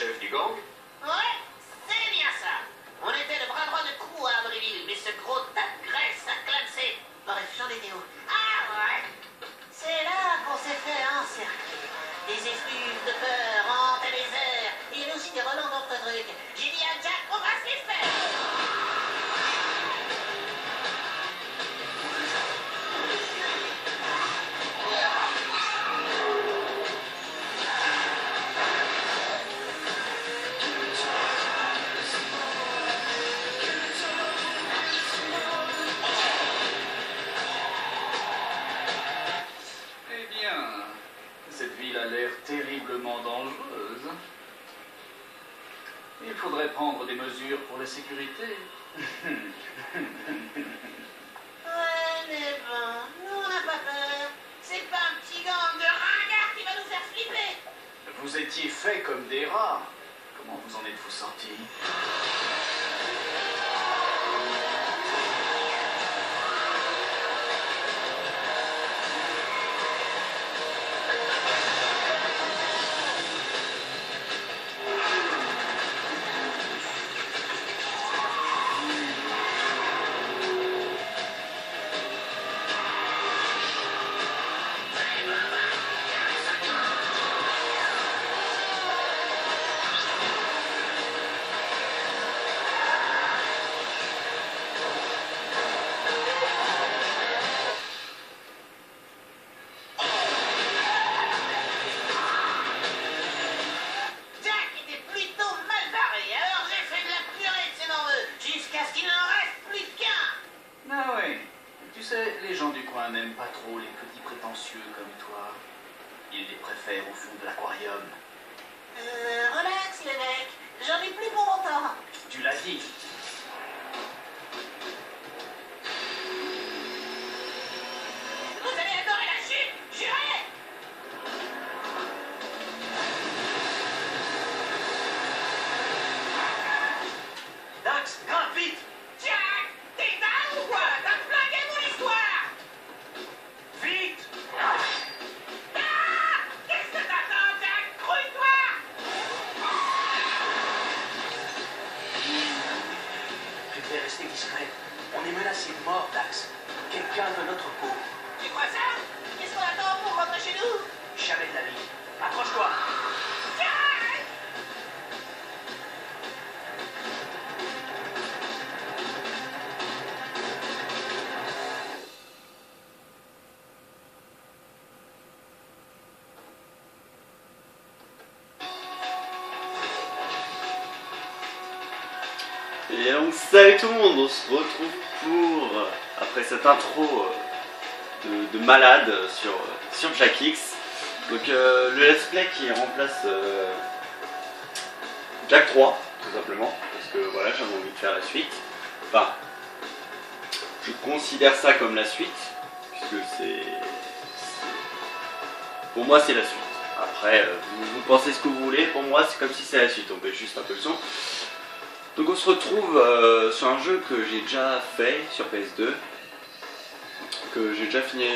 chef du gang? Ouais, c'est bien ça. On était le bras droit de Crew à Abbeville, mais ce gros tas de graisse à Clancy. Bref, j'en étais où? Ah ouais. C'est là qu'on s'est fait encercler. Des effluves de peur hantaient les airs. Il y avait aussi des relents d'autres trucs. J'ai dit à Jack, on va se les faire. Eh bien, cette ville a l'air terriblement dangereuse. Il faudrait prendre des mesures pour la sécurité. Ouais, mais bon, nous on n'a pas peur. C'est pas un petit gang de ringards qui va nous faire flipper. Vous étiez faits comme des rats. Comment vous en êtes-vous sortis? Jack était plutôt mal barré, alors j'ai fait de la purée de ses morveux, jusqu'à ce qu'il n'en reste plus qu'un. Ah ouais. Tu sais, les gens du coin n'aiment pas trop les petits prétentieux comme toi. Ils les préfèrent au fond de l'aquarium. Relax les mecs, j'en ai plus pour longtemps. Tu l'as dit. Vous allez adorer la chute, jurez. Dax, grimpe vite! Jack, t'es down ou quoi? T'as flingué mon histoire. Vite! Ah! Qu'est-ce que t'attends, Jack? Grouille-toi. Préfère rester discret. On est menacé de mort, Dax. Quelqu'un veut notre peau. Tu crois ça? Qu'est-ce qu'on attend pour rentrer chez nous? Jamais de la vie. Accroche-toi! Jack! Et donc salut tout le monde, on se retrouve pour, après cette intro de malade sur Jack X, donc le let's play qui remplace Jack 3, tout simplement, parce que voilà, j'avais envie de faire la suite. Enfin, je considère ça comme la suite, puisque pour moi c'est la suite. Après, vous pensez ce que vous voulez, pour moi c'est comme si c'est la suite, on fait juste un peu le son. Donc on se retrouve sur un jeu que j'ai déjà fait sur PS2, que j'ai déjà fini,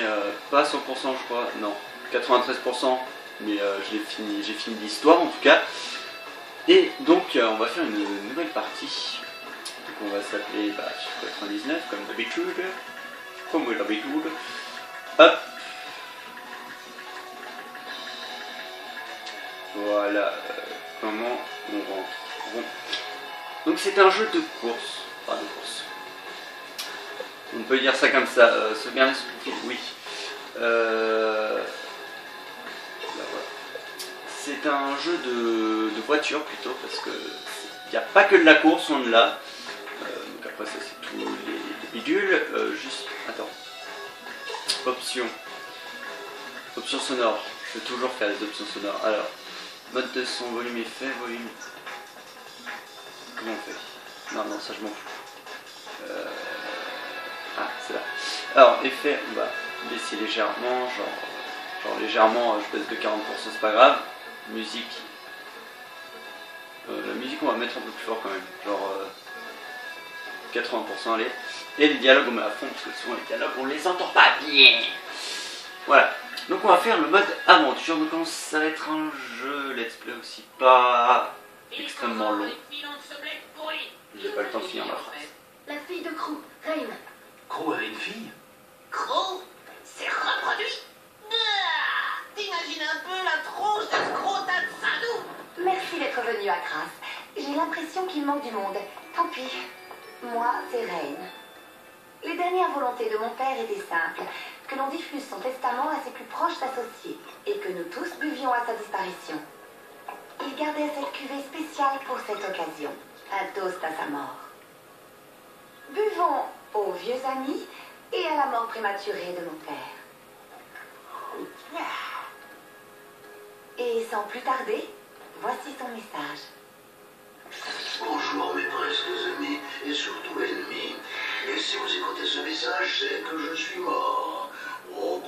pas 100% je crois, non, 93%, mais j'ai fini l'histoire en tout cas. Et donc on va faire une nouvelle partie, donc on va s'appeler Chiffre 99 comme d'habitude, hop, voilà, comment on rentre, bon. Donc c'est un jeu de course, enfin de course. On peut dire ça comme ça, sauvegarder son profil, oui. Là, voilà. C'est un jeu de voiture plutôt, parce que il n'y a pas que de la course, on l'a. Donc après ça c'est tous les bidules. Juste, attends. Options. Options sonores. Je vais toujours faire les options sonores. Alors, mode de son, volume effet, volume. Comment on fait? Non, ça je m'en fous. Ah, c'est là. Alors, effet, on va baisser légèrement, genre légèrement, je baisse de 40%, c'est pas grave. Musique. La musique, on va mettre un peu plus fort quand même, genre 80%, allez. Et les dialogues, on met à fond, parce que souvent les dialogues, on les entend pas bien. Voilà. Donc, on va faire le mode aventure. Donc, ça va être un jeu let's play aussi, pas extrêmement long. J'ai pas le temps de finir ma phrase. La fille de Crew, Rain. Crew avait une fille? Gros, c'est reproduit. Ah, t'imagines un peu la tronche de ce gros tas de sadou? Merci d'être venu à Grasse. J'ai l'impression qu'il manque du monde. Tant pis. Moi, c'est Rain. Les dernières volontés de mon père étaient simples. Que l'on diffuse son testament à ses plus proches associés. Et que nous tous buvions à sa disparition. Il gardait cette cuvée spéciale pour cette occasion. Un toast à sa mort. Buvons aux vieux amis et à la mort prématurée de mon père. Et sans plus tarder, voici son message. Bonjour mes presque amis et surtout ennemis. Et si vous écoutez ce message, c'est que je suis mort. Oh,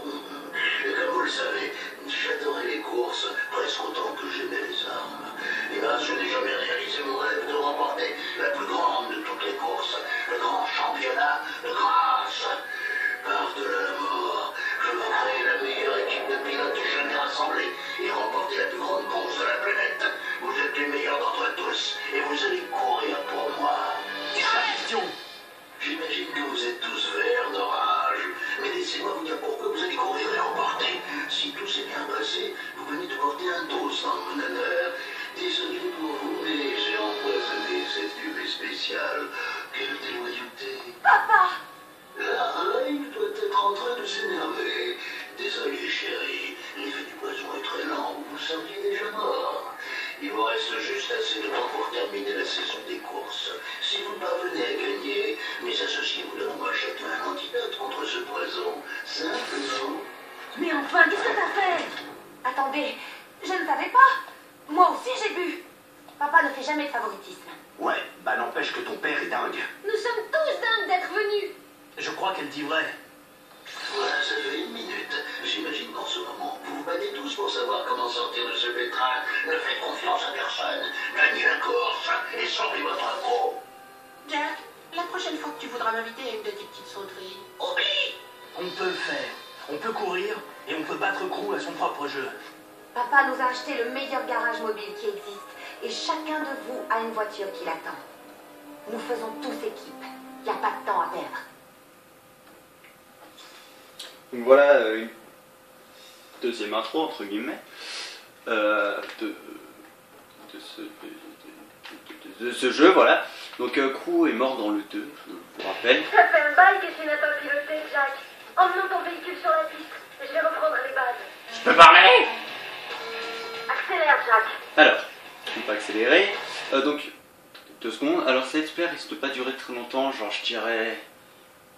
et comme vous le savez, j'adorais les courses presque autant que j'aimais les armes. Et là, je n'ai jamais réalisé mon rêve de remporter la plus grande de toutes les courses, le grand championnat de grâce. Par-delà la mort, je veux créer la meilleure équipe de pilotes jamais rassemblée et remporter la plus grande course de la planète. Vous êtes les meilleurs d'entre tous et vous allez courir pour moi. Question. J'imagine que vous êtes tous verts d'orage, mais laissez-moi vous dire pourquoi vous allez courir et remporter. Si tout s'est bien passé, vous venez de porter un toast en mon honneur. Désolé pour vous, mais j'ai empoisonné cette cuvée spéciale. Quelle déloyauté. Papa! Il doit être en train de s'énerver. Désolé, chérie, l'effet du poison est très lent, vous seriez déjà mort. Il vous reste juste assez de temps pour terminer la saison des courses. Si vous parvenez à gagner, mes associés vous donneront chacun un antidote contre ce poison. Simple, non? Mais enfin, qu'est-ce que t'as fait? Attendez, je ne savais pas. Moi aussi j'ai bu. Papa ne fait jamais de favoritisme. Ouais, bah n'empêche que ton père est dingue. Nous sommes tous dingues d'être venus. Je crois qu'elle dit vrai. Voilà, ça fait une minute. J'imagine qu'en ce moment, vous vous battez tous pour savoir comment sortir de ce pétrin. Ne faites confiance à personne. Gagnez la course et sauvez votre peau. Jack, la prochaine fois que tu voudras m'inviter à une de tes petites sauteries, oublie. On peut le faire. On peut courir et on peut battre Crew à son propre jeu. Papa nous a acheté le meilleur garage mobile qui existe. Et chacun de vous a une voiture qui l'attend. Nous faisons tous équipe. Il n'y a pas de temps à perdre. Donc voilà une deuxième intro entre guillemets de ce jeu, voilà. Donc Crew est mort dans le 2, je vous rappelle. Ça fait un bail que tu n'as pas piloté, Jack. Emmenons ton véhicule sur la piste et je vais reprendre les bases. Je peux parler? Accélère, Jack. Alors, on va accélérer. Donc, 2 secondes. Alors cet expert risque de pas durer très longtemps, genre je dirais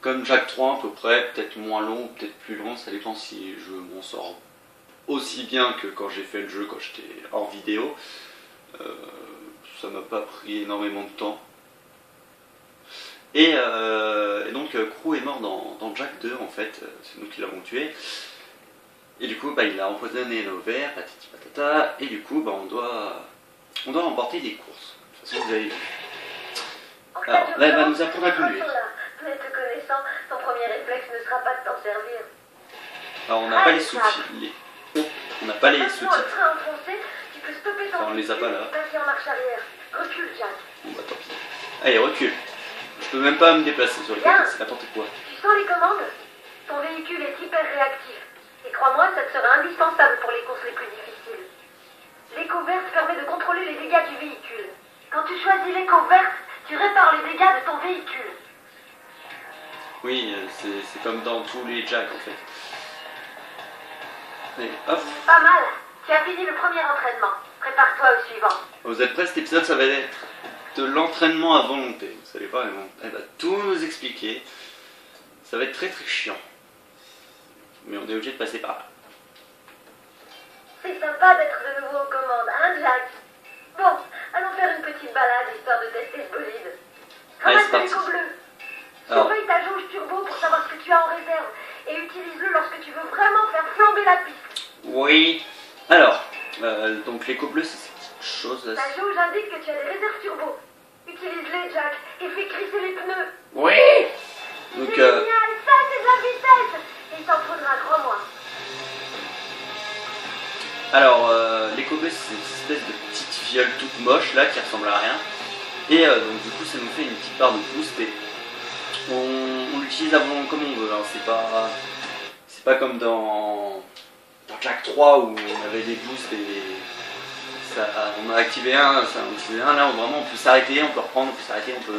comme Jack 3 à peu près, peut-être moins long ou peut-être plus long, ça dépend si je m'en sors aussi bien que quand j'ai fait le jeu, quand j'étais hors vidéo. Ça m'a pas pris énormément de temps. Et donc Crew est mort dans Jack 2 en fait, c'est nous qui l'avons tué. Et du coup bah, il a empoisonné nos verres, patati patata, et du coup bah, on doit remporter des courses. De toute façon vous avez vu. Alors là elle va nous apprendre à conduire. Mais te connaissant, ton premier réflexe ne sera pas de t'en servir. Alors on n'a pas les sous-titres. On n'a pas les Maintenant, le sous-titres. train enfoncé, tu peux stopper ton Enfin, on les a pas là. et passer en marche arrière. Recule, Jack. Bon bah tant pis. Allez recule. Je peux même pas me déplacer sur le côté, c'est n'importe quoi. Tu sens les commandes? Ton véhicule est hyper réactif. Et crois-moi, ça te sera indispensable pour les courses les plus difficiles. L'écho verte permet de contrôler les dégâts du véhicule. Quand tu choisis l'écho verte, tu répares les dégâts de ton véhicule. Oui, c'est comme dans tous les Jack en fait. Allez, hop. Pas mal. Tu as fini le premier entraînement. Prépare-toi au suivant. Vous êtes prêts? Cet épisode ça va être de l'entraînement à volonté. Vous savez pas, elle va tout nous expliquer. Ça va être très très chiant. Mais on est obligé de passer par là. C'est sympa d'être de nouveau aux commandes, hein, Jack? Bon, allons faire une petite balade histoire de tester ce bolide. Allez, Ramasse c'est parti. l'écho bleu. Alors. Surveille ta jauge turbo pour savoir ce que tu as en réserve et utilise-le lorsque tu veux vraiment faire flamber la piste. Oui. Alors, donc l'écho bleu c'est ces petites choses là. Ta jauge indique que tu as des réserves turbo. Utilise-les, Jack, et fais crisser les pneus. Oui. Donc C'est génial, ça c'est de la vitesse. Il t'en faudra, crois-moi. Alors, l'éco-bus, c'est une espèce de petite fiole toute moche là qui ressemble à rien. Et donc du coup ça nous fait une petite barre de boost et on l'utilise comme on veut, hein. C'est pas comme dans Jack 3 où on avait des boosts et on a activé un, ça on a activé un, là vraiment on peut s'arrêter, on peut reprendre, on peut s'arrêter, on peut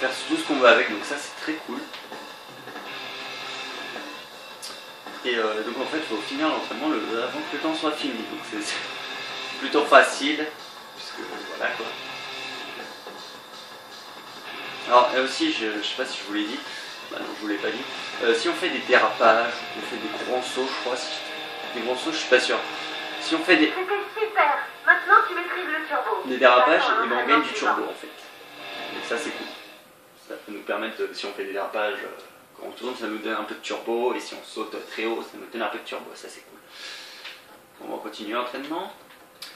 faire tout ce qu'on veut avec, donc ça c'est très cool. Et donc en fait il faut finir l'entraînement avant que le temps soit fini, donc c'est plutôt facile, puisque voilà quoi. Alors et aussi, je sais pas si je vous l'ai dit, bah non je vous l'ai pas dit, si on fait des dérapages, on fait des grands sauts je crois, des grands sauts je suis pas sûr. Si on fait des... C'était super. Maintenant tu maîtrises le turbo. Des dérapages, et ben on gagne du turbo en fait. Et ça c'est cool. Ça peut nous permettre, si on fait des dérapages quand on tourne, ça nous donne un peu de turbo, et si on saute très haut, ça nous donne un peu de turbo, ça c'est cool. On va continuer l'entraînement.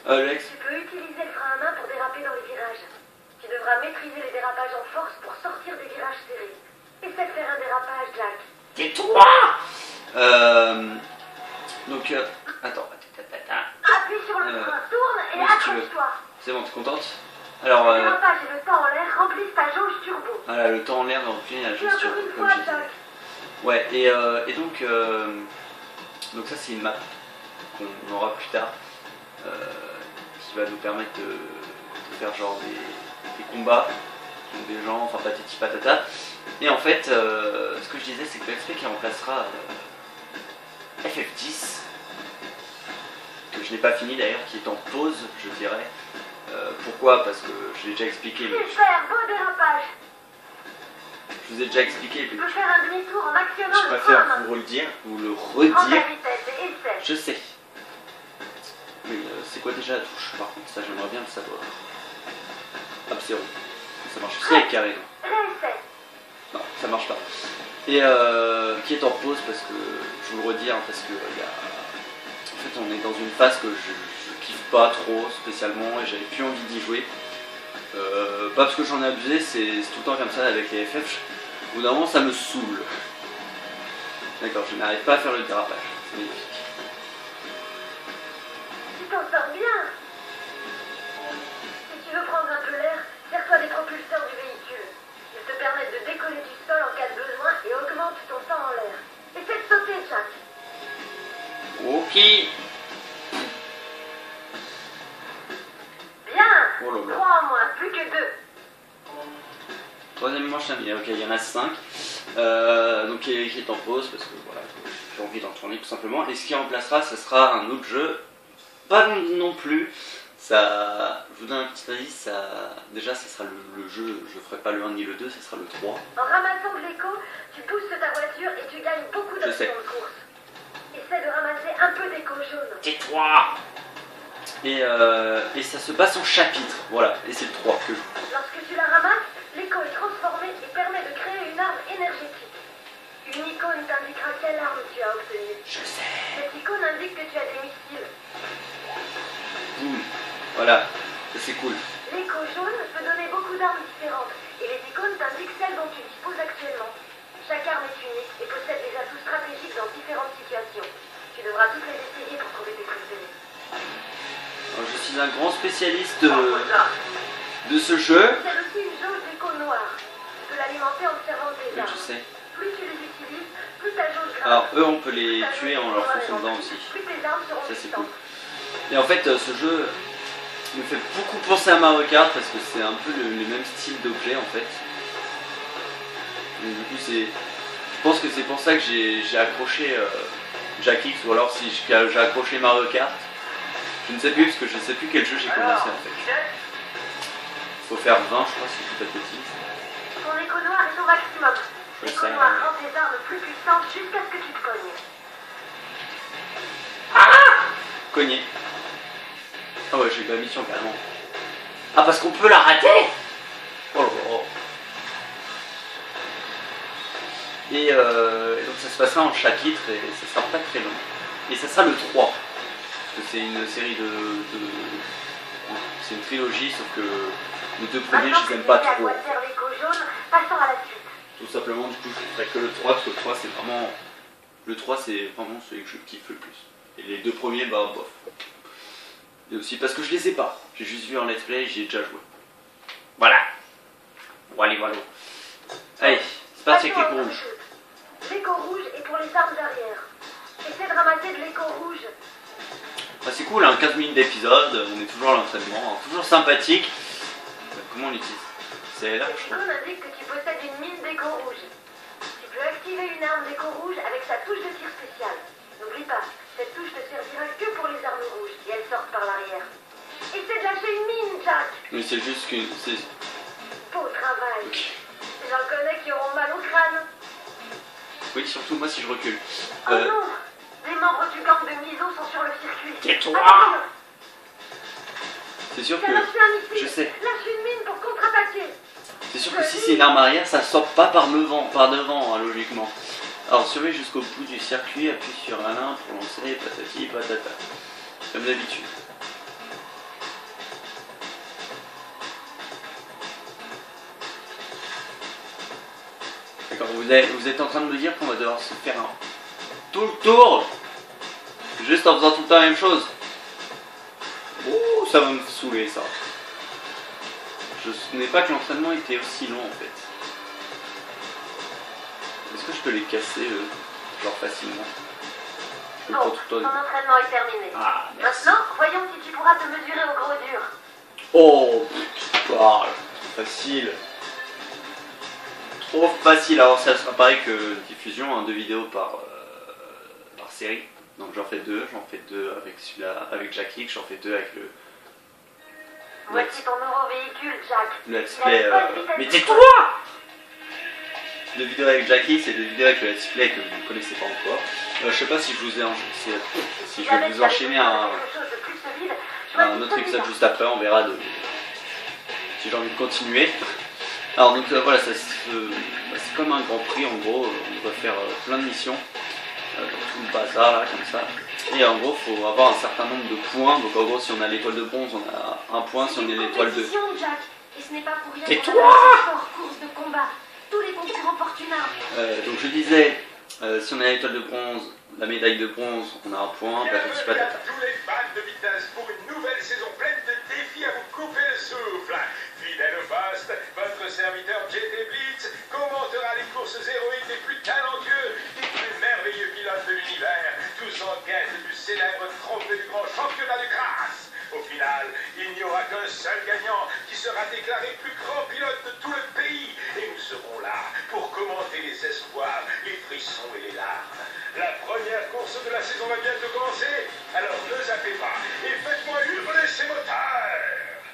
Alex. Tu peux utiliser le frein à main pour déraper dans les virages. Tu devras maîtriser les dérapages en force pour sortir des virages serrés. Essaie de faire un dérapage, Jack. Tais-toi! Donc, attends. Appuie sur le frein, tourne et oui, si tu veux. accroche-toi. C'est bon, t'es contente? Alors, Le dérapage et le temps en l'air remplissent ta jauge turbo. voilà, le temps en l'air remplit la Puis juste encore turbo, une comme fois, j'ai dit. Jack. Ouais, et donc ça c'est une map qu'on aura plus tard, qui va nous permettre de faire genre des combats contre des gens, enfin patati patata. Et en fait, ce que je disais, c'est que l'XP qui remplacera FF10, que je n'ai pas fini d'ailleurs, qui est en pause, je dirais. Pourquoi? Parce que je l'ai déjà expliqué. Mais Super, beau dérapage. je vous ai déjà expliqué. Tu Mais peux faire un demi-tour en actionnant je le frein à préfère main. vous le dire, vous le Prends redire. ta vitesse et essaie. Je sais. Mais c'est quoi déjà la touche? Par contre, ça j'aimerais bien le savoir. Hop, c'est rond. Ça marche aussi avec carré. Réessaie. Non, ça marche pas. Et qui est en pause parce que, je vous le redis, hein, parce que en fait on est dans une phase que je kiffe pas trop spécialement et j'avais plus envie d'y jouer. Pas parce que j'en ai abusé, c'est tout le temps comme ça avec les FF. Au bout d'un moment ça me saoule. D'accord, je n'arrive pas à faire le dérapage. C'est magnifique. Tu t'en sors bien. Si tu veux prendre un peu l'air, sers-toi des propulseurs du véhicule. Ils te permettent de décoller du sol en cas de besoin et augmentent ton temps en l'air. Essaie de sauter, Jack. Ok. Bien. Oh là là. 3 en moins, plus que 2. Troisième manche terminée, ok, il y en a 5. Donc qui est en pause parce que voilà, j'ai envie d'en tourner tout simplement. Et ce qui remplacera, ce sera un autre jeu. Pas non plus. Ça, je vous donne un petit indice, déjà ça sera le jeu, je ferai pas le 1 ni le 2, ça sera le 3. En ramassant de l'écho, tu pousses ta voiture et tu gagnes beaucoup Je sais. d'options de course. Essaie de ramasser un peu d'écho jaune. Tais-toi! Et ça se passe en chapitre, voilà, et c'est le 3 que je joue. Lorsque tu la ramasses, l'écho est transformé et permet de créer une arme énergétique. Une icône t'indiquera quelle arme tu as obtenue. Je sais. Cette icône indique que tu as des missiles. Boum, voilà, ça c'est cool. L'écho jaune peut donner beaucoup d'armes différentes et les icônes t'indiquent celles dont tu disposes actuellement. Chaque arme est unique et possède des atouts stratégiques dans différentes situations. Tu devras toutes les essayer pour trouver tes préférés. Alors, je suis un grand spécialiste de ce jeu. C'est aussi une jauge d'écho noire. Tu peux l'alimenter en te servant de tes Oui, armes. je sais. Plus tu les utilises, plus ta jauge grimpe. Alors eux on peut les tuer en leur fonçant dedans aussi. Plus tes armes seront Ça c'est cool. puissantes. Et en fait ce jeu me fait beaucoup penser à Mario Kart parce que c'est un peu le même style d'objet en fait. Donc, du coup c'est, je pense que c'est pour ça que j'ai accroché Jack X, ou alors si j'ai accroché Mario Kart. Je ne sais plus parce que je ne sais plus quel jeu j'ai commencé en fait. Faut faire 20 je crois si je dis pas de bêtises. Ton écho noir est au maximum. Je L'écho sais. noir rend tes armes plus puissantes jusqu'à ce que tu te cognes. Cogné. Ah ouais j'ai eu la mission carrément. Ah parce qu'on peut la rater. Oh là là. Et donc ça se passera en chapitre et ça sera pas très long. Et ça sera le 3. Parce que c'est une série c'est une trilogie, sauf que les deux premiers je les aime pas trop. À quoi sert l'écho jaune, passons à la suite. Tout simplement, du coup je ferai que le 3, parce que le 3 c'est vraiment celui que je kiffe le plus. Et les deux premiers, bah bof. Et aussi parce que je les ai pas. J'ai juste vu en let's play, j'y ai déjà joué. Voilà. Voilà. Allez, c'est parti avec l'écho rouge. L'écho rouge est pour les armes arrière. Essaie de ramasser de l'écho rouge. Bah, c'est cool, hein, 15 minutes d'épisode, on est toujours à l'entraînement, toujours sympathique. Comment on l'utilise? C'est là, je crois. L'icône indique que tu possèdes une mine d'écho rouge. Tu peux activer une arme d'écho rouge avec sa touche de tir spéciale. N'oublie pas, cette touche ne servira que pour les armes rouges et elles sortent par l'arrière. Essaie de lâcher une mine, Jack. Mais c'est juste qu'une... Beau travail. Okay. J'en connais qui auront mal au crâne. Oui, surtout moi si je recule. Oh non! Les membres du gang de Miso sont sur le circuit. Tais-toi! C'est sûr que... Je sais. Lâche une mine pour contre-attaquer. C'est sûr que si c'est une arme arrière, ça sort pas par devant, hein, logiquement. Alors surveille jusqu'au bout du circuit, appuie sur un pour lancer, patati patata. Comme d'habitude. D'accord, vous êtes en train de me dire qu'on va devoir se faire tout le tour, juste en faisant tout le temps la même chose. Ouh, ça va me saouler ça. Je ne souvenais pas que l'entraînement était aussi long en fait. Est-ce que je peux les casser, genre facilement? Je peux Bon, pas tout le ton temps... entraînement est terminé. Ah, merci. Maintenant, voyons si tu pourras te mesurer au gros dur. Oh, trop facile. Trop facile. Alors ça sera pareil que diffusion, hein, 2 vidéos par série. Donc j'en fais 2 avec celui-là, avec Jackie, j'en fais 2 avec le... Voici ton nouveau véhicule, Jack. Le let's play... Mais tais-toi! 2 vidéos avec Jackie, c'est 2 vidéos avec le let's play que vous ne connaissez pas encore. Je sais pas si je vous ai si je vais vous enchaîner un autre épisode juste après, on verra si j'ai envie de continuer. Alors donc voilà, c'est comme un grand prix en gros, on doit faire plein de missions, tout le bazar là, comme ça. Et en gros, il faut avoir un certain nombre de points, donc en gros si on a l'étoile de bronze, on a un point, si on a l'étoile de... Jack, et ce n'est pas pour rien Tais-toi! course de combat. Tous les concurrents portent une arme. Donc je disais, si on a l'étoile de bronze, la médaille de bronze, on a un point, patati patata. Tous les fans de vitesse pour une nouvelle saison pleine de défis à vous couper le souffle. Fidèle au poste, votre serviteur JT Blitz commentera les courses héroïques les plus talentueux, les plus merveilleux pilotes de l'univers, tous en quête du célèbre trophée du grand championnat de grâce. Au final, il n'y aura qu'un seul gagnant qui sera déclaré plus grand pilote de tout le pays. Et nous serons là pour commenter les espoirs, les frissons et les larmes. La première course de la saison va bientôt commencer, alors ne zappez pas et faites-moi hurler ces moteurs.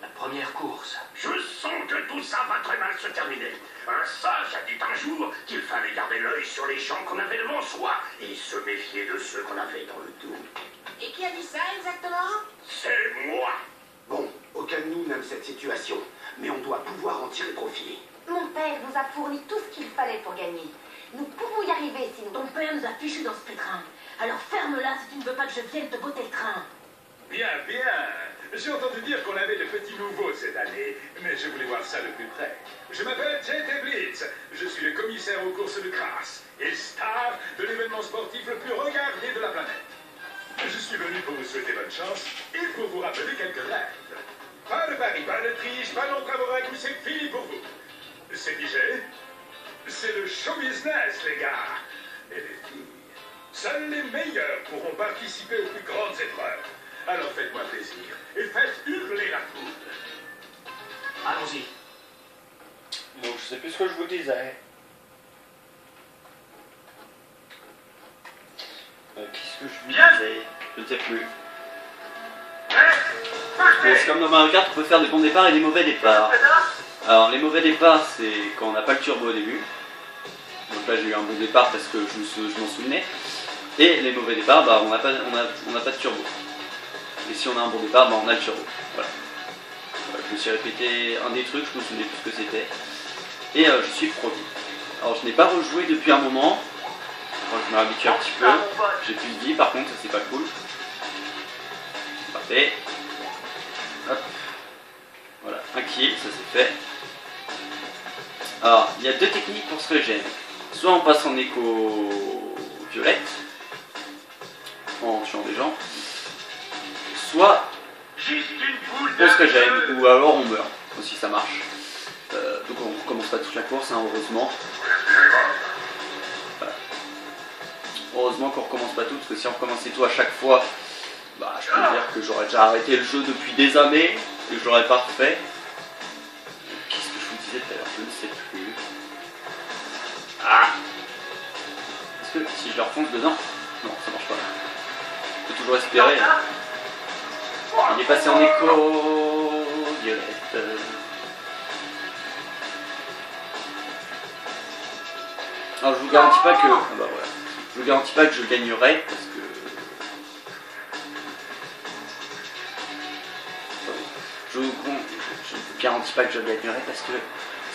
La première course. Je sens que tout ça va très mal se terminer. Un sage a dit un jour qu'il fallait garder l'œil sur les gens qu'on avait devant soi et se méfier de ceux qu'on avait dans le dos. Et qui a dit ça exactement? C'est moi. Bon, aucun de nous n'aime cette situation, mais on doit pouvoir en tirer profit. Mon père nous a fourni tout ce qu'il fallait pour gagner. Nous pouvons y arriver si nous... Ton père nous a fichus dans ce pétrin. Alors ferme-la si tu ne veux pas que je vienne te botter le train. Bien, bien. J'ai entendu dire qu'on avait de petits nouveaux cette année, mais je voulais voir ça de plus près. Je m'appelle JT Blitz, je suis le commissaire aux courses de crasse et star de l'événement sportif le plus regardé de la planète. Je suis venu pour vous souhaiter bonne chance et pour vous rappeler quelques règles. Pas de pari, pas de triche, pas d'entrave au ragoût, c'est fini pour vous. C'est pigé. C'est le show business, les gars. Et les filles, seuls les meilleurs pourront participer aux plus grandes épreuves. Alors faites-moi plaisir et faites hurler la foule. Allons-y. Donc je sais plus ce que je vous disais. Qu'est-ce que je vous disais? Je ne sais plus. C'est comme dans Mario Kart, on peut faire des bons départs et des mauvais départs. Alors les mauvais départs, c'est quand on n'a pas le turbo au début. Donc là j'ai eu un bon départ parce que je m'en souvenais. Et les mauvais départs, bah, on n'a pas de turbo. Et si on a un bon départ, bah, on a le turbo. Voilà. Je me suis répété un des trucs, je me souvenais plus ce que c'était. Et je suis produit. Alors je n'ai pas rejoué depuis un moment. Je me réhabitue un petit peu. J'ai plus de vie par contre, ça c'est pas cool. Parfait. Hop. Voilà, un kill, ça c'est fait. Alors, il y a 2 techniques pour ce que j'aime. Soit on passe en écho violette. en tuant des gens, soit on se régène, ou alors on meurt, aussi ça marche. Donc on recommence pas toute la course, hein, heureusement. Voilà. Heureusement qu'on recommence pas tout, parce que si on recommençait tout à chaque fois, bah je peux dire que j'aurais déjà arrêté le jeu depuis des années, et que je l'aurais pas refait. Qu'est-ce que je vous disais tout à l'heure? Je ne sais plus. Ah! Est-ce que si je leur fonce dedans? Non, ça marche pas. Je peux toujours espérer. Il est passé en écho. Violette. Alors je vous garantis pas que. Ah bah voilà. Je vous garantis pas que je gagnerai parce que. Je ne vous garantis pas que je gagnerai parce que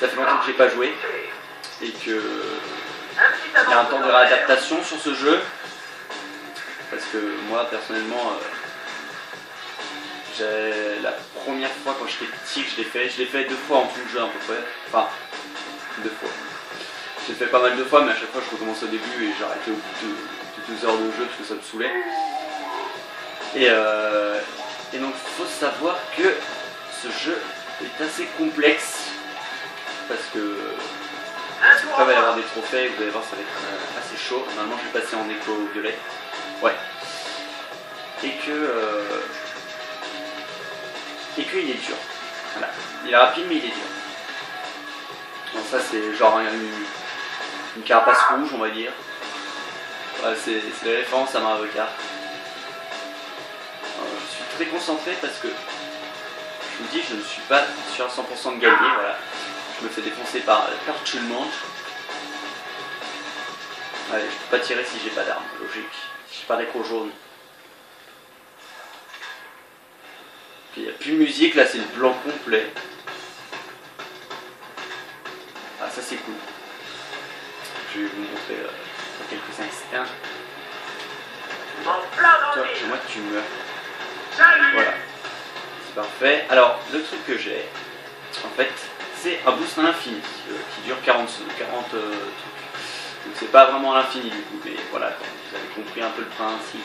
ça fait longtemps que j'ai pas joué et que il y a un temps de réadaptation sur ce jeu parce que moi personnellement la première fois quand j'étais petit que je l'ai fait 2 fois en tout le jeu à peu près, enfin 2 fois. J'ai fait pas mal de fois mais à chaque fois je recommence au début et j'ai arrêté au bout de 2 heures de jeu parce que ça me saoulait. Et donc il faut savoir que ce jeu est assez complexe parce que après il va y avoir des trophées, vous allez voir ça va être assez chaud. Normalement je vais passer en écho violet. Ouais. Et qu'il est dur. Voilà. Il est rapide mais il est dur. Donc ça c'est genre une carapace rouge on va dire. Ouais, c'est la référence à Mario Kart. Je suis très concentré parce que je vous dis je ne suis pas sûr à 100% de gagner, voilà. Je me fais défoncer par tout le monde. Allez, je peux pas tirer si j'ai pas d'arme, logique. Si j'ai pas d'écran jaune. Puis il n'y a plus de musique, là c'est le blanc complet. Ah ça c'est cool. Je vais vous montrer dans quelques instants. Toi, j'aimerais que tu meurs. Voilà. C'est parfait. Alors, le truc que j'ai, en fait, c'est un boost à l'infini qui dure 40 trucs. Donc c'est pas vraiment à l'infini du coup, mais voilà, vous avez compris un peu le principe.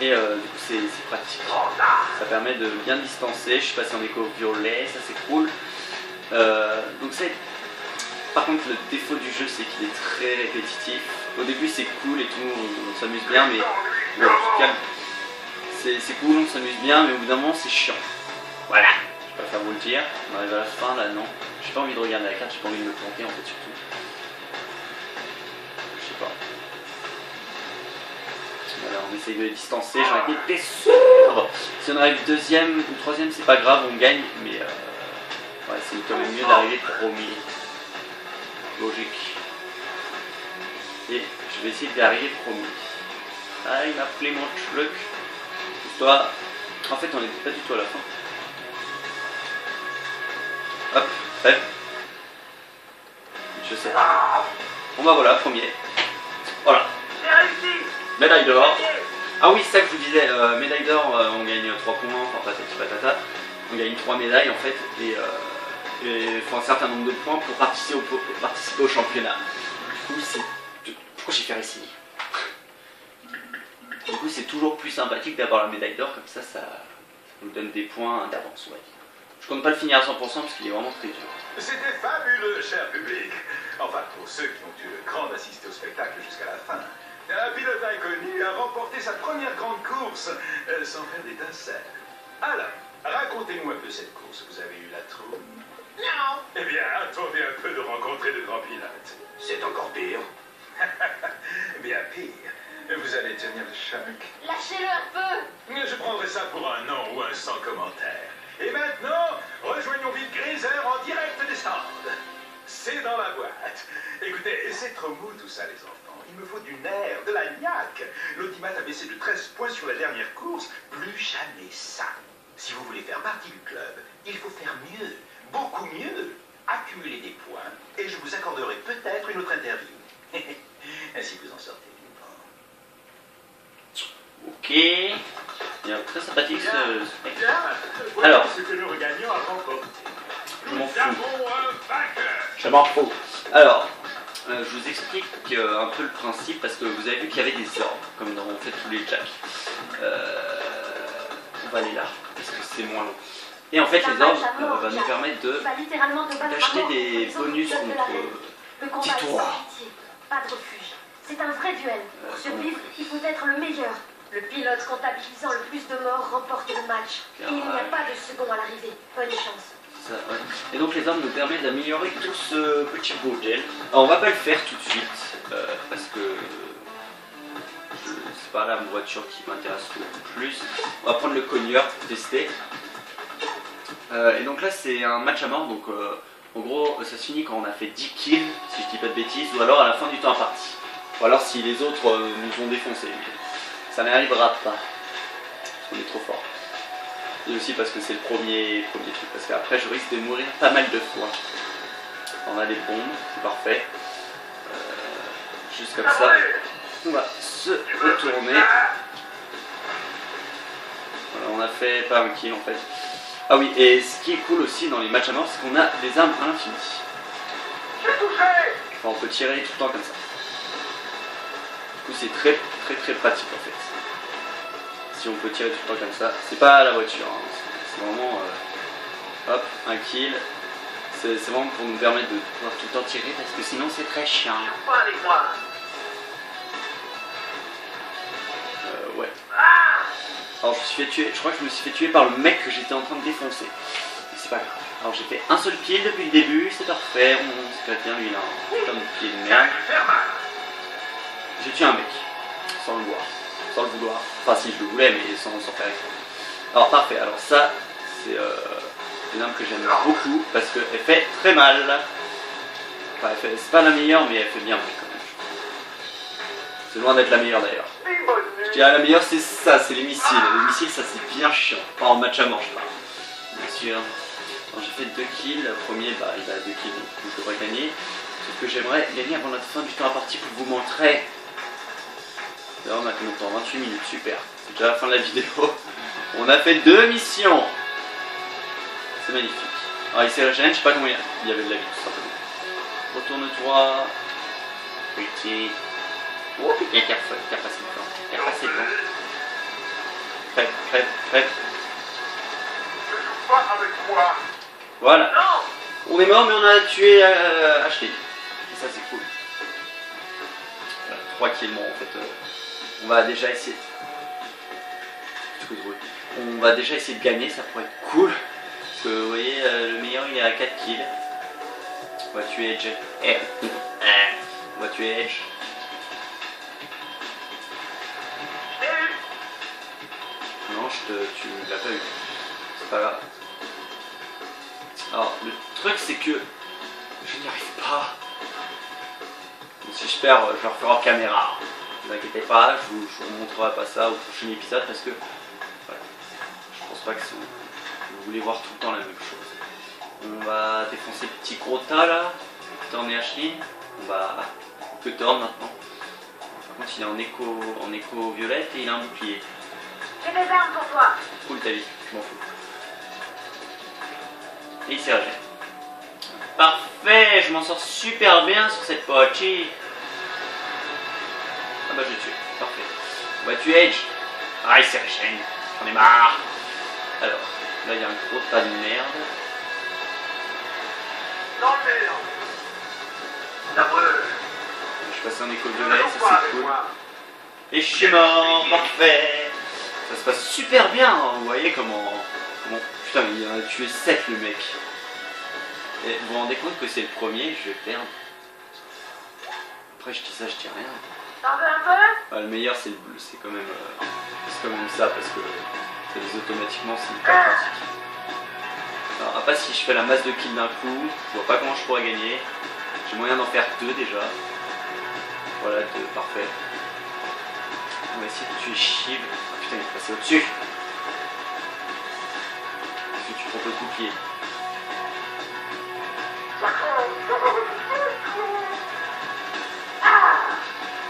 Et du coup c'est pratique. Ça permet de bien distancer. Je suis passé en écho violet, ça c'est cool. Donc c'est... Par contre le défaut du jeu c'est qu'il est très répétitif. Au début c'est cool et tout, on s'amuse bien, mais bon, c'est cool, on s'amuse bien, mais au bout d'un moment c'est chiant. Voilà, je préfère vous le dire. On arrive à la fin là, non. J'ai pas envie de regarder la carte, j'ai pas envie de me planter en fait surtout. Je sais pas. Voilà, on essaye de les distancer, j'en étais sûr. Si on arrive deuxième ou troisième c'est pas grave, on gagne, mais ouais, c'est quand même mieux d'arriver premier. Logique. Et je vais essayer d'arriver premier. Ah, il m'a appelé mon truc. Toi, en fait, on n'était pas du tout à la fin. Hop, prêt. Je sais pas. Bon bah voilà, premier. Voilà. Médaille d'or. Ah oui, c'est ça que je vous disais. Médaille d'or, on gagne 3 points, enfin patati patata. On gagne 3 médailles en fait. Et il faut un certain nombre de points pour participer au championnat. Du coup, c'est... Pourquoi j'ai fait ici? Du coup, c'est toujours plus sympathique d'avoir la médaille d'or, comme ça nous donne des points d'avance, on va dire. Je compte pas le finir à 100% parce qu'il est vraiment très dur. C'était fabuleux, cher public. Enfin, pour ceux qui ont eu le grand d'assister au spectacle jusqu'à la fin. Un pilote inconnu a remporté sa première grande course sans faire d'étincelle. Alors, racontez-nous un peu cette course. Vous avez eu la trouille? Non. Eh bien, attendez un peu de rencontrer de grands pilotes. C'est encore pire. Bien pire. Vous allez tenir le choc. Lâchez-le un peu. Mais je prendrai ça pour un non ou un sans commentaire. Et maintenant, rejoignons vite Greiser en direct des stands. C'est dans la boîte. Écoutez, c'est trop mou tout ça, les enfants. Il me faut du nerf, de la niaque. L'audimat a baissé de 13 points sur la dernière course. Plus jamais ça. Si vous voulez faire partie du club, il faut faire mieux. Beaucoup mieux. Accumuler des points et je vous accorderai peut-être une autre interview. Ainsi vous en sortez vivant. Ok. Il est très sympathique ce mec. Voilà Alors, ce que nous regagnons à remporter. je m'en fous. Nous avons un vainqueur. Je m'en fous. Alors, je vous explique un peu le principe parce que vous avez vu qu'il y avait des ordres, comme dans en fait tous les jacks. On va aller là, parce que c'est moins long. Et en fait, les ordres vont nous permettre d'acheter des bonus contre des tours. Pas de refuge. C'est un vrai duel. Pour survivre, il faut être le meilleur. Le pilote comptabilisant le plus de morts remporte le match. Et il n'y a pas de second à l'arrivée. Bonne chance. Ça, ouais. Et donc les armes nous permettent d'améliorer tout ce petit bordel. Alors on va pas le faire tout de suite parce que c'est pas la voiture qui m'intéresse le plus. On va prendre le cogneur pour tester. Et donc là c'est un match à mort. Donc en gros ça se finit quand on a fait 10 kills si je dis pas de bêtises, ou alors à la fin du temps imparti. Ou alors si les autres nous ont défoncé. Ça n'arrivera pas. Parce qu'on est trop fort. Et aussi parce que c'est le premier truc. Parce qu'après je risque de mourir pas mal de fois. On a des bombes, c'est parfait. Juste comme ça. On va se retourner. Voilà, on a fait pas un kill en fait. Ah oui, et ce qui est cool aussi dans les matchs à mort, c'est qu'on a des armes à l'infini. Enfin, on peut tirer tout le temps comme ça. Du coup c'est très pratique en fait. Si on peut tirer tout le temps comme ça, c'est pas la voiture, hein. C'est vraiment hop, un kill. C'est vraiment pour nous permettre de pouvoir tout le temps tirer parce que sinon c'est très chiant. Ouais. Alors je me suis fait tuer, je crois que je me suis fait tuer par le mec que j'étais en train de défoncer. Mais c'est pas grave. Alors j'ai fait un seul kill depuis le début, c'est parfait, on se bien lui là, putain de pied de merde. J'ai tué un mec, sans le voir. Sans le vouloir, enfin si je le voulais mais sans faire exprès. Alors parfait, alors ça c'est une arme que j'aime beaucoup parce qu'elle fait très mal. Enfin c'est pas la meilleure mais elle fait bien mal quand même. C'est loin d'être la meilleure d'ailleurs. Je dirais la meilleure c'est ça, c'est les missiles. Les missiles ça c'est bien chiant, pas en match à mort je parle. Bien sûr. J'ai fait 2 kills, le premier bah, il a 2 kills donc je devrais gagner. Sauf que j'aimerais gagner avant la fin du temps imparti pour vous montrer. Là on a combien de temps? 28 minutes, super. C'est déjà la fin de la vidéo. On a fait 2 missions. C'est magnifique. Alors il s'est régénéré, je sais pas comment il y avait de la vie tout simplement. Retourne-toi. Petit. Oh putain, qui a passé le temps. Qui a passé le temps. Crève. Voilà. On est mort mais on a tué Ashley. Et ça c'est cool. Voilà, 3 kills bon, en fait. On va déjà essayer. On va déjà essayer de gagner, ça pourrait être cool. Parce que vous voyez, le meilleur il est à 4 kills. On va tuer Edge. On va tuer Edge. Non, tu l'as pas eu. C'est pas grave. Alors, le truc c'est que je n'y arrive pas. Donc, si je perds, je le referai en caméra. Ne vous inquiétez pas, je vous montrerai pas ça au prochain épisode parce que voilà, je pense pas que vous voulez voir tout le temps la même chose. On va défoncer le petit gros tas là, Thorn et Ashley. On peut Thorn maintenant. Par contre il est en écho violette et il a un bouclier. J'ai des armes pour toi. Cool ta vie, je m'en fous. Et il s'est régénéré. Parfait, je m'en sors super bien sur cette partie. Ah bah je l'ai tué, parfait. On va tuer Edge. Ah il s'est régénéré, j'en ai marre. Alors, là il y a un gros tas de merde. Dans le mur. La brûle. Je suis passé en écho violet, ça c'est cool. Et je suis mort, parfait. Ça se passe super bien, hein. Vous voyez comment... Putain mais il en a tué 7 le mec. Et vous vous rendez compte que c'est le premier, je vais perdre. Après je dis ça, je dis rien. T'en veux un peu? Ah, le meilleur c'est le bleu, c'est quand même ça parce que ça les automatiquement c'est hyper pratique. Alors après si je fais la masse de kills d'un coup, je vois pas comment je pourrais gagner. J'ai moyen d'en faire 2 déjà. Voilà, 2, parfait. On va essayer de tuer Shiv. Ah putain il est passé au-dessus. Est-ce que tu proposes bouclier?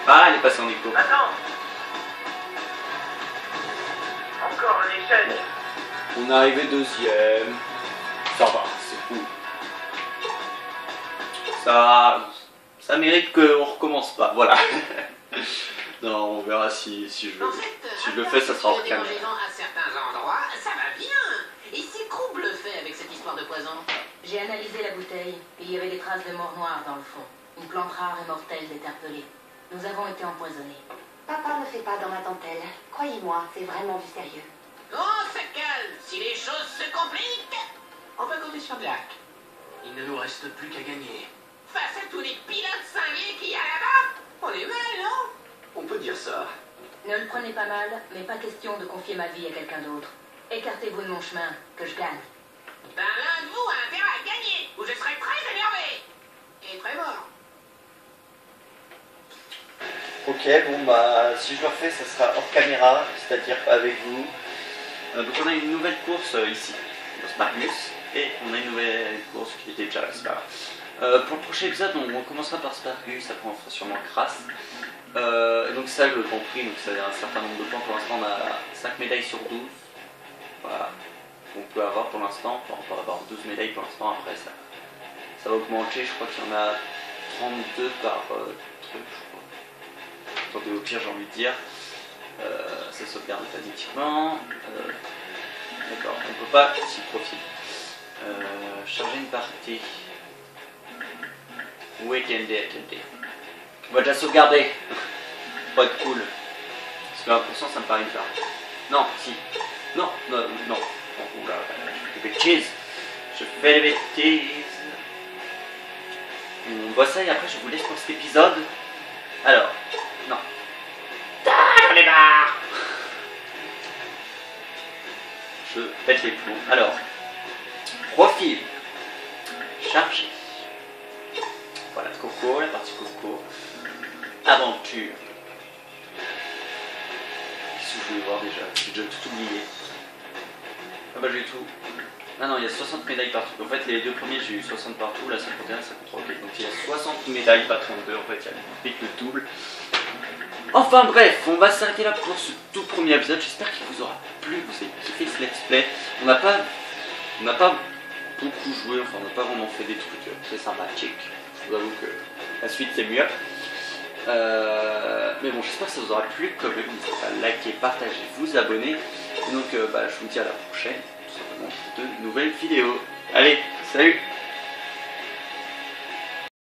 Ah, il est passé en écho. Attends. Encore un échec. On est arrivé deuxième. Ça va, c'est cool. Ça mérite qu'on recommence pas, voilà. Non, on verra si je le fais, ça sera hors caméra. À certains endroits, ça va bien. Et si Krug le fait avec cette histoire de poison? J'ai analysé la bouteille et il y avait des traces de mort noire dans le fond. Une plante rare et mortelle déterpelée. Nous avons été empoisonnés. Papa ne fait pas dans la dentelle. Croyez-moi, c'est vraiment du sérieux. On se calme. Si les choses se compliquent, on peut compter sur Jack. Il ne nous reste plus qu'à gagner. Face à tous les pilotes cinglés qu'il y a là-bas, on est mal, non? On peut dire ça. Ne le prenez pas mal, mais pas question de confier ma vie à quelqu'un d'autre. Écartez-vous de mon chemin, que je gagne. Ben l'un de vous a intérêt à gagner, ou je serai très énervé. Et très mort. Ok, bon bah si je le refais, ça sera hors caméra, c'est-à-dire avec vous. Donc on a une nouvelle course ici, dans Spargus, et on a une nouvelle course qui était déjà là, c'est pas grave. Pour le prochain épisode, on commencera par Spargus, après on fera sûrement Crass. Donc ça, le Grand Prix, donc ça a un certain nombre de points. Pour l'instant, on a 5 médailles sur 12. Voilà, on peut avoir pour l'instant. Enfin, on peut avoir 12 médailles pour l'instant. Après, ça va augmenter. Je crois qu'il y en a 32 par truc, je crois. Attendez, au pire, j'ai envie de dire. Ça sauvegarde automatiquement. D'accord, on peut pas s'y profiter. Charger une partie. Oui, attendez. On va déjà sauvegarder. Pas être cool. Parce que 1%, ça me paraît bizarre. Non, si. Non. Oula, je fais des bêtises. Je fais des bêtises. On voit ça et après je vous laisse pour cet épisode. Alors, non. J'en ai marre. Je pète les plombs. Alors, profil. Chargé. Voilà, Coco, la partie Coco. Aventure. Qu'est-ce que je voulais voir déjà? J'ai déjà tout oublié. Ah bah j'ai tout. Ah non, il y a 60 médailles partout. En fait, les deux premiers, j'ai eu 60 partout. Là, 51, 53. Ok, donc il y a 60 médailles, pas 32. En fait, il y a vite le double. Enfin bref, on va s'arrêter là pour ce tout premier épisode. J'espère qu'il vous aura plu. Vous avez kiffé ce let's play. On n'a pas beaucoup joué. Enfin, on n'a pas vraiment fait des trucs très sympathiques. Je vous avoue que la suite, c'est mieux. Mais bon, j'espère que ça vous aura plu quand même. N'hésitez pas à liker, partager, vous abonner. Et donc, je vous dis à la prochaine, tout simplement, pour de nouvelles vidéos. Allez, salut!